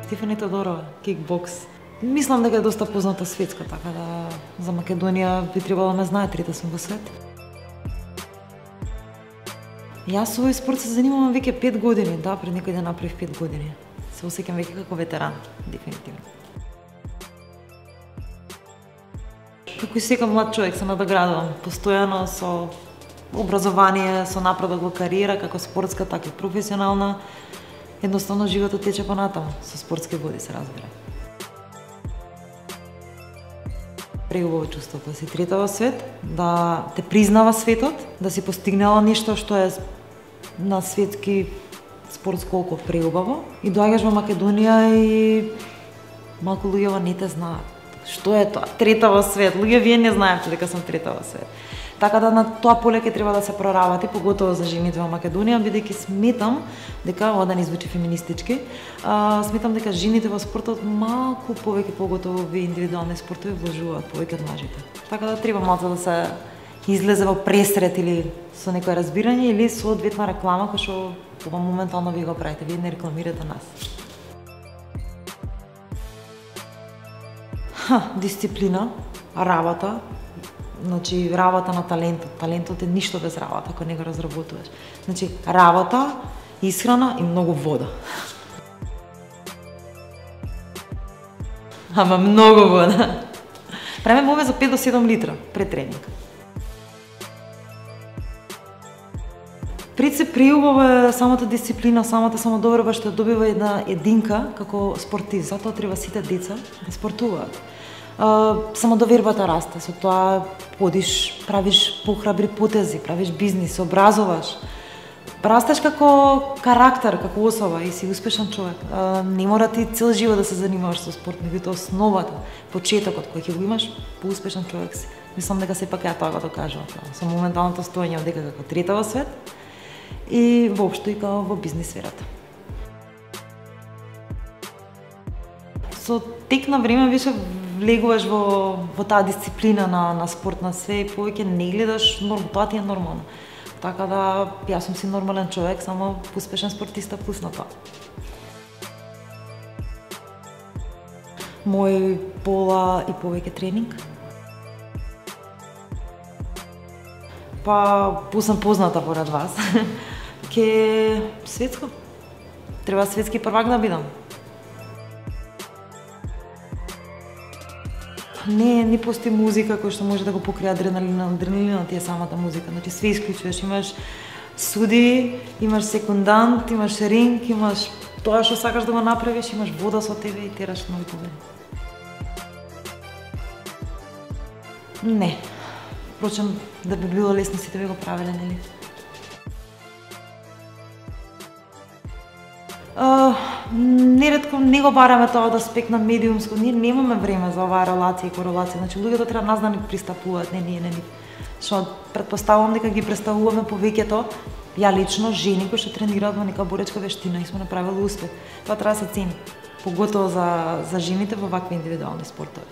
Тифани Тодорова, кикбокс. Мислам дека е доста позната светска, така да за Македонија би требало да ме знае, трета сум во свет. Јас со овој спорт се занимавам веќе 5 години, да, пред некој ден направив 5 години. Се осеќам веќе како ветеран, дефинитивно. Како и секој млад човек се надоградувам постојано со образование, со напредок во кариера, како спортска, така и професионална. Едноставно животот тече понатаму, со спортски води се разбира. Преубаво чувство да си трета во свет, да те признава светот, да си постигнала нешто што е на светски спорт колку преубаво и доаѓаш во Македонија и малку луѓе не те знаат. Што е тоа? Трета во свет. Луѓе вие не знаевте дека сум трета во свет. Така да на тоа поле ќе треба да се проработи, поготово за жените во Македонија, бидејќи сметам дека, ова да не звучи феминистички, сметам дека жените во спортот малку повеќе, поготово во индивидуални спортови, вложуваат повеќе од мажите. Така да треба малку да се излезе во пресрет или со некое разбирање или со одветна реклама која што ова моментално ви го правите, вие не рекламирате нас. Дисциплина, работа, значи работа на талентот. Талентот е ништо без работа ако не го разработуваш. Значи работа, исхрана и многу вода. Ама многу вода. Правиме обе за 5 до 7 литра пред тренинг. Пред се преубаво е самата дисциплина, самата самодобива што добива една единка како спортист. Затоа треба сите деца да спортуваат. Самодовербата расте, со тоа подиш, правиш похрабри потези, правиш бизнис, се образуваш. Растеш како карактер, како особа и си успешен човек. Не мора ти цел живот да се занимаваш со спорт, меѓутоа основата, почетокот кој ќе го имаш, поуспешен човек си. Мислам дека сепак ја тоа го докажува со моменталното стоење одека како трета во свет и воопшто и како во бизнис сферата. Со тек на време више влегуваш во таа дисциплина на спорт, на све и повеќе не гледаш тоа ти е нормално. Така да јас сум си нормален човек, само успешен спортиста плюс на тоа. Мој пола и повеќе тренинг. Па сум позната поред вас. Ке светско. Треба светски првак да бидам. Не постои музика која што може да го покрие адреналинот е самата музика. Значи све исклучуваш, имаш суди, имаш секундант, имаш ринг, имаш тоа што сакаш да го направиш, имаш вода со тебе и тераш нови победи. Не. Впрочем, да би било лесно сите би го правеле, нели? Неретко не го бараме тоа да спекна медиумско, ние немаме време за оваа релација и корелација, значи луѓето треба нас да ни пристапуваат, не ние. Што претпоставувам дека ги представуваме повеќето, ја лично, жени кои што тренираат во нека боречка вештина и сме направиле успех. Тоа треба да се цени, поготово за жените во вакви индивидуални спортови.